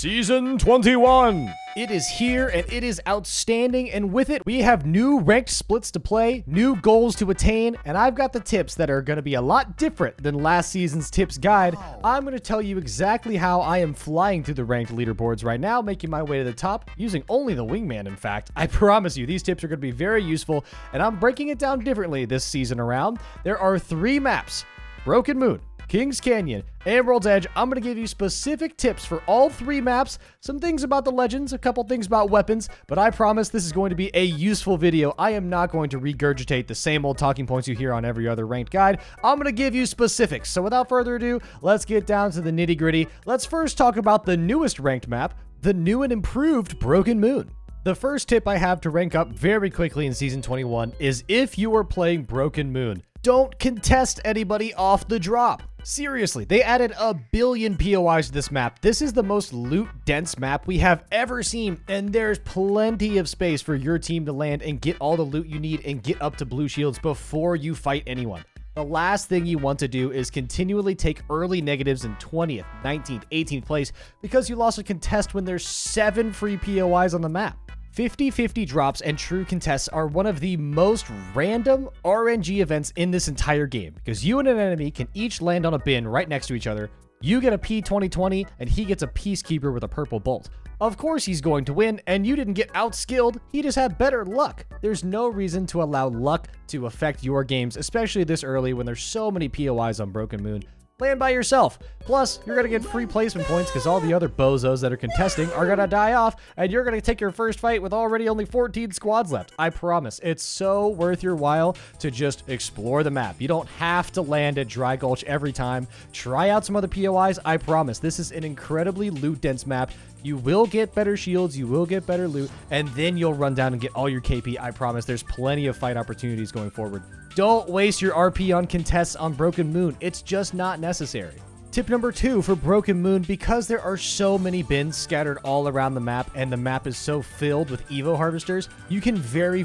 Season 21! It is here and it is outstanding, and with it we have new ranked splits to play, new goals to attain, and I've got the tips that are going to be a lot different than last season's tips guide. I'm going to tell you exactly how I am flying through the ranked leaderboards right now, making my way to the top, using only the wingman in fact. I promise you, these tips are going to be very useful, and I'm breaking it down differently this season around. There are 3 maps: Broken Moon, Kings Canyon, and World's Edge. I'm going to give you specific tips for all 3 maps, some things about the legends, a couple things about weapons, but I promise this is going to be a useful video. I am not going to regurgitate the same old talking points you hear on every other ranked guide. I'm going to give you specifics. So without further ado, let's get down to the nitty gritty. Let's first talk about the newest ranked map, the new and improved Broken Moon. The first tip I have to rank up very quickly in Season 21 is if you are playing Broken Moon, don't contest anybody off the drop. Seriously, they added a billion POIs to this map. This is the most loot-dense map we have ever seen, and there's plenty of space for your team to land and get all the loot you need and get up to blue shields before you fight anyone. The last thing you want to do is continually take early negatives in 20th, 19th, 18th place because you lost a contest when there's 7 free POIs on the map. 50-50 drops and true contests are one of the most random RNG events in this entire game because you and an enemy can each land on a bin right next to each other. You get a P2020 and he gets a Peacekeeper with a purple bolt. Of course he's going to win, and you didn't get outskilled, he just had better luck. There's no reason to allow luck to affect your games, especially this early when there's so many POIs on Broken Moon. Land by yourself. Plus, you're going to get free placement points because all the other bozos that are contesting are going to die off, and you're going to take your first fight with already only 14 squads left. I promise. It's so worth your while to just explore the map. You don't have to land at Dry Gulch every time. Try out some other POIs. I promise. This is an incredibly loot-dense map. You will get better shields, you will get better loot, and then you'll run down and get all your KP. I promise. There's plenty of fight opportunities going forward. Don't waste your RP on contests on Broken Moon. It's just not necessary. Tip number 2 for Broken Moon: because there are so many bins scattered all around the map and the map is so filled with Evo harvesters, you can very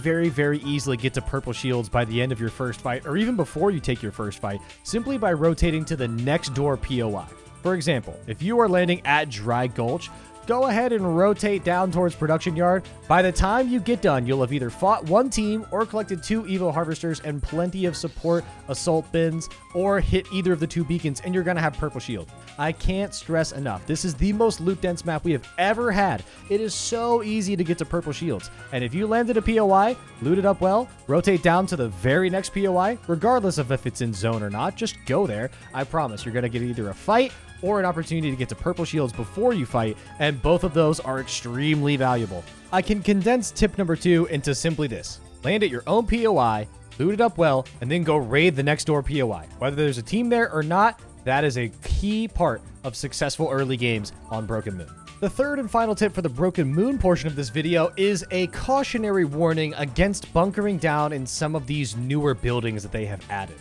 easily get to purple shields by the end of your first fight or even before you take your first fight simply by rotating to the next door POI. For example, if you are landing at Dry Gulch, go ahead and rotate down towards Production Yard. By the time you get done, you'll have either fought 1 team or collected 2 Evo Harvesters and plenty of support assault bins, or hit either of the 2 beacons, and you're going to have purple shield. I can't stress enough, this is the most loot-dense map we have ever had. It is so easy to get to purple shields, and if you landed a POI, loot it up well, rotate down to the very next POI, regardless of if it's in zone or not, just go there. I promise you're going to get either a fight or an opportunity to get to purple shields before you fight, and both of those are extremely valuable. I can condense tip number 2 into simply this: land at your own POI, loot it up well, and then go raid the next door POI. Whether there's a team there or not, that is a key part of successful early games on Broken Moon. The third and final tip for the Broken Moon portion of this video is a cautionary warning against bunkering down in some of these newer buildings that they have added.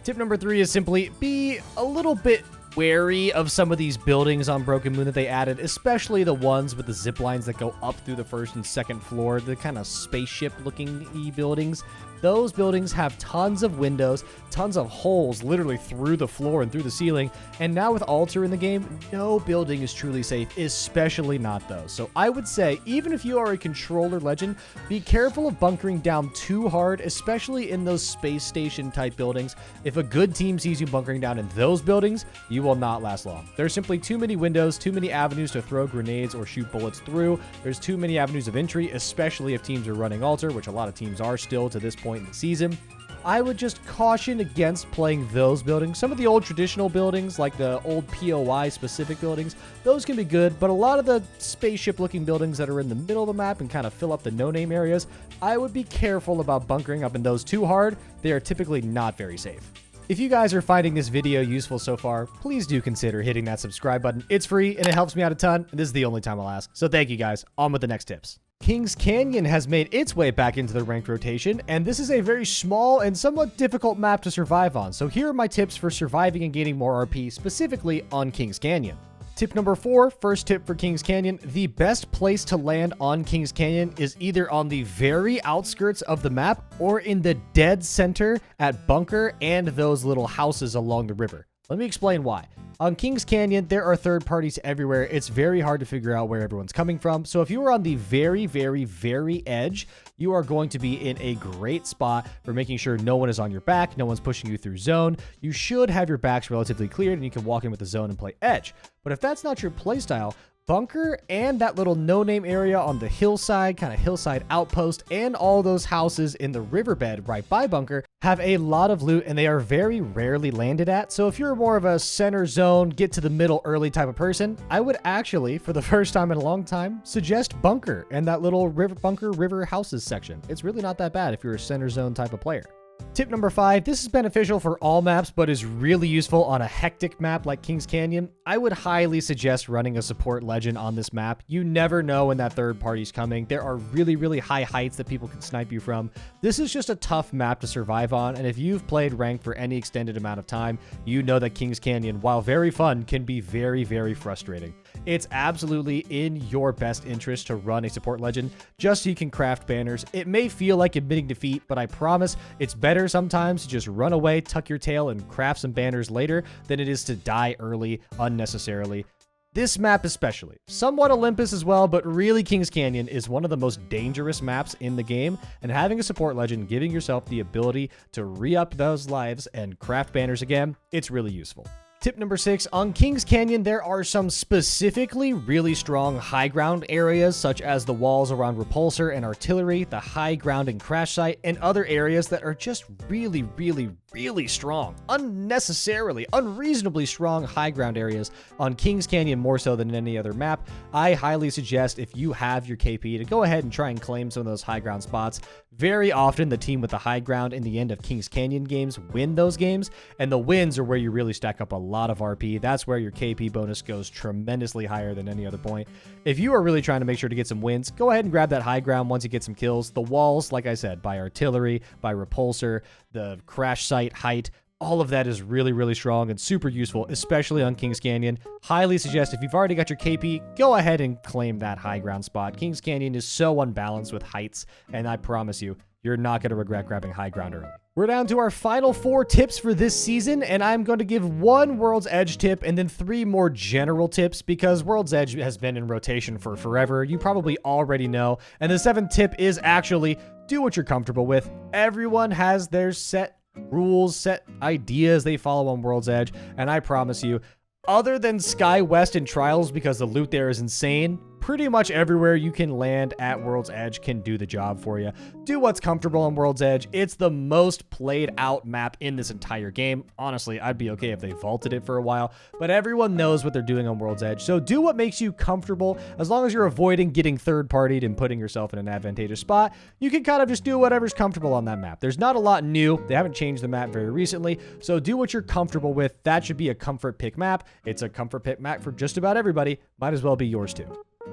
Tip number 3 is simply be a little bit wary of some of these buildings on Broken Moon that they added, especially the ones with the zip lines that go up through the first and second floor, the kind of spaceship looking buildings. Those buildings have tons of windows, tons of holes literally through the floor and through the ceiling, and now with Alter in the game, no building is truly safe, especially not those. So I would say, even if you are a controller legend, be careful of bunkering down too hard, especially in those space station type buildings. If a good team sees you bunkering down in those buildings, you will not last long. There's simply too many windows, too many avenues to throw grenades or shoot bullets through. There's too many avenues of entry, especially if teams are running Alter, which a lot of teams are still to this point in the season. I would just caution against playing those buildings. Some of the old traditional buildings, like the old POI specific buildings, those can be good, but a lot of the spaceship looking buildings that are in the middle of the map and kind of fill up the no-name areas, I would be careful about bunkering up in those too hard. They are typically not very safe. If you guys are finding this video useful so far, please do consider hitting that subscribe button. It's free and it helps me out a ton, and this is the only time I'll ask. So thank you guys. On with the next tips. Kings Canyon has made its way back into the ranked rotation, and this is a very small and somewhat difficult map to survive on. So here are my tips for surviving and gaining more RP, specifically on Kings Canyon. Tip number 4, first tip for Kings Canyon: the best place to land on Kings Canyon is either on the very outskirts of the map or in the dead center at Bunker and those little houses along the river. Let me explain why. On Kings Canyon, there are third parties everywhere. It's very hard to figure out where everyone's coming from. So if you are on the very, very, very edge, you are going to be in a great spot for making sure no one is on your back, no one's pushing you through zone. You should have your backs relatively cleared and you can walk in with the zone and play edge. But if that's not your playstyle, bunker and that little no-name area on the hillside, kind of hillside outpost, and all those houses in the riverbed right by bunker have a lot of loot and they are very rarely landed at. So if you're more of a center zone, get to the middle early type of person, I would actually, for the first time in a long time, suggest bunker and that little bunker river houses section. It's really not that bad if you're a center zone type of player. Tip number 5, this is beneficial for all maps, but is really useful on a hectic map like Kings Canyon. I would highly suggest running a support legend on this map. You never know when that third party's coming. There are really, really high heights that people can snipe you from. This is just a tough map to survive on, and if you've played ranked for any extended amount of time, you know that Kings Canyon, while very fun, can be very, very frustrating. It's absolutely in your best interest to run a support legend just so you can craft banners. It may feel like admitting defeat, but I promise it's better sometimes to just run away, tuck your tail, and craft some banners later than it is to die early unnecessarily. This map especially, somewhat Olympus as well, but really Kings Canyon is one of the most dangerous maps in the game, and having a support legend giving yourself the ability to re-up those lives and craft banners again, it's really useful. Tip number 6, on Kings Canyon, there are some specifically really strong high ground areas, such as the walls around repulsor and artillery, the high ground and crash site, and other areas that are just really, really, really strong, unnecessarily, unreasonably strong high ground areas on Kings Canyon more so than any other map. I highly suggest if you have your KP to go ahead and try and claim some of those high ground spots. Very often the team with the high ground in the end of Kings Canyon games win those games, and the wins are where you really stack up a lot of RP. That's where your KP bonus goes tremendously higher than any other point. If you are really trying to make sure to get some wins, go ahead and grab that high ground once you get some kills. The walls, like I said, by artillery, by repulsor, the crash site height, all of that is really, really strong and super useful, especially on Kings Canyon. Highly suggest if you've already got your KP, go ahead and claim that high ground spot. Kings Canyon is so unbalanced with heights, and I promise you, you're not going to regret grabbing high ground early. We're down to our final 4 tips for this season, and I'm going to give 1 World's Edge tip and then 3 more general tips because World's Edge has been in rotation for forever. You probably already know. And the 7th tip is actually do what you're comfortable with. Everyone has their set rules, set ideas they follow on World's Edge, and I promise you, other than Sky West and Trials because the loot there is insane, pretty much everywhere you can land at World's Edge can do the job for you. Do what's comfortable on World's Edge. It's the most played out map in this entire game. Honestly, I'd be okay if they vaulted it for a while, but everyone knows what they're doing on World's Edge. So do what makes you comfortable. As long as you're avoiding getting third-partied and putting yourself in an advantageous spot, you can kind of just do whatever's comfortable on that map. There's not a lot new. They haven't changed the map very recently, so do what you're comfortable with. That should be a comfort pick map. It's a comfort pick map for just about everybody. Might as well be yours too.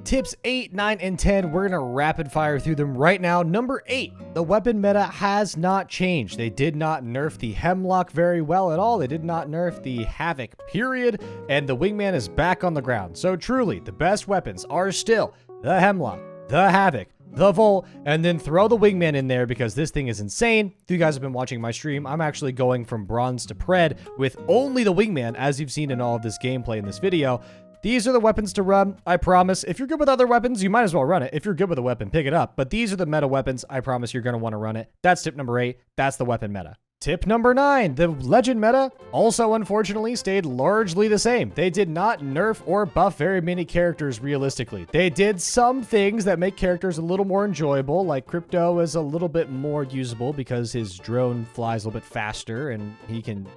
Tips 8, 9, and 10, we're going to rapid fire through them right now. Number 8, the weapon meta has not changed. They did not nerf the Hemlock very well at all. They did not nerf the Havoc, period. And the Wingman is back on the ground. So truly, the best weapons are still the Hemlock, the Havoc, the Volt, and then throw the Wingman in there because this thing is insane. If you guys have been watching my stream, I'm actually going from bronze to pred with only the Wingman, as you've seen in all of this gameplay in this video. These are the weapons to run, I promise. If you're good with other weapons, you might as well run it. If you're good with a weapon, pick it up. But these are the meta weapons. I promise you're going to want to run it. That's tip number 8. That's the weapon meta. Tip number 9, the legend meta also unfortunately stayed largely the same. They did not nerf or buff very many characters realistically. They did some things that make characters a little more enjoyable, like Crypto is a little bit more usable because his drone flies a little bit faster and he can,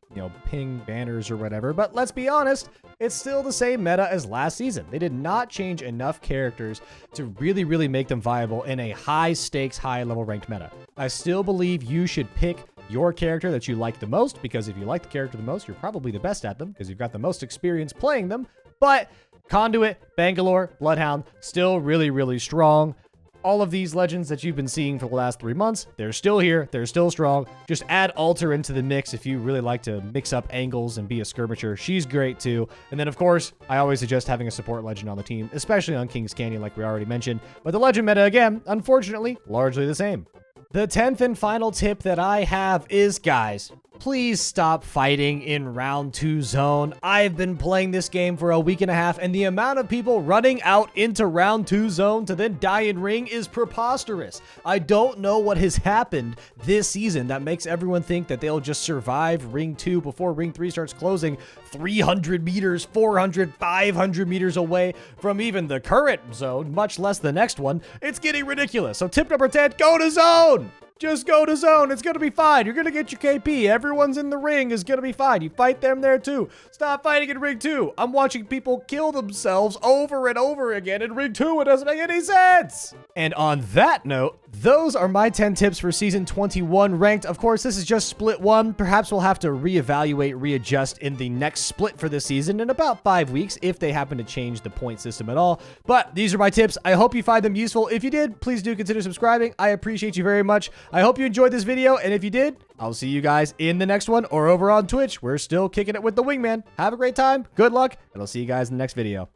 ping banners or whatever. But let's be honest, it's still the same meta as last season. They did not change enough characters to really, really make them viable in a high stakes, high level ranked meta. I still believe you should pick your character that you like the most, because if you like the character the most, you're probably the best at them because you've got the most experience playing them. But Conduit, Bangalore, Bloodhound, still really, really strong. All of these legends that you've been seeing for the last 3 months, they're still here. They're still strong. Just add Alter into the mix if you really like to mix up angles and be a skirmisher. She's great too. And then, of course, I always suggest having a support legend on the team, especially on Kings Canyon like we already mentioned. But the legend meta, again, unfortunately, largely the same. The 10th and final tip that I have is, guys, please stop fighting in round 2 zone. I've been playing this game for a week and a half, and the amount of people running out into round 2 zone to then die in ring is preposterous. I don't know what has happened this season that makes everyone think that they'll just survive ring 2 before ring 3 starts closing 300 meters, 400, 500 meters away from even the current zone, much less the next one. It's getting ridiculous. So tip number 10, go to zone. Just go to zone. It's going to be fine. You're going to get your KP. Everyone's in the ring is going to be fine. You fight them there too. Stop fighting in ring 2. I'm watching people kill themselves over and over again in ring 2. It doesn't make any sense. And on that note, those are my 10 tips for season 21 ranked. Of course, this is just split 1. Perhaps we'll have to reevaluate, readjust in the next split for this season in about 5 weeks if they happen to change the point system at all. But these are my tips. I hope you find them useful. If you did, please do consider subscribing. I appreciate you very much. I hope you enjoyed this video, and if you did, I'll see you guys in the next one or over on Twitch. We're still kicking it with the Wingman. Have a great time, good luck, and I'll see you guys in the next video.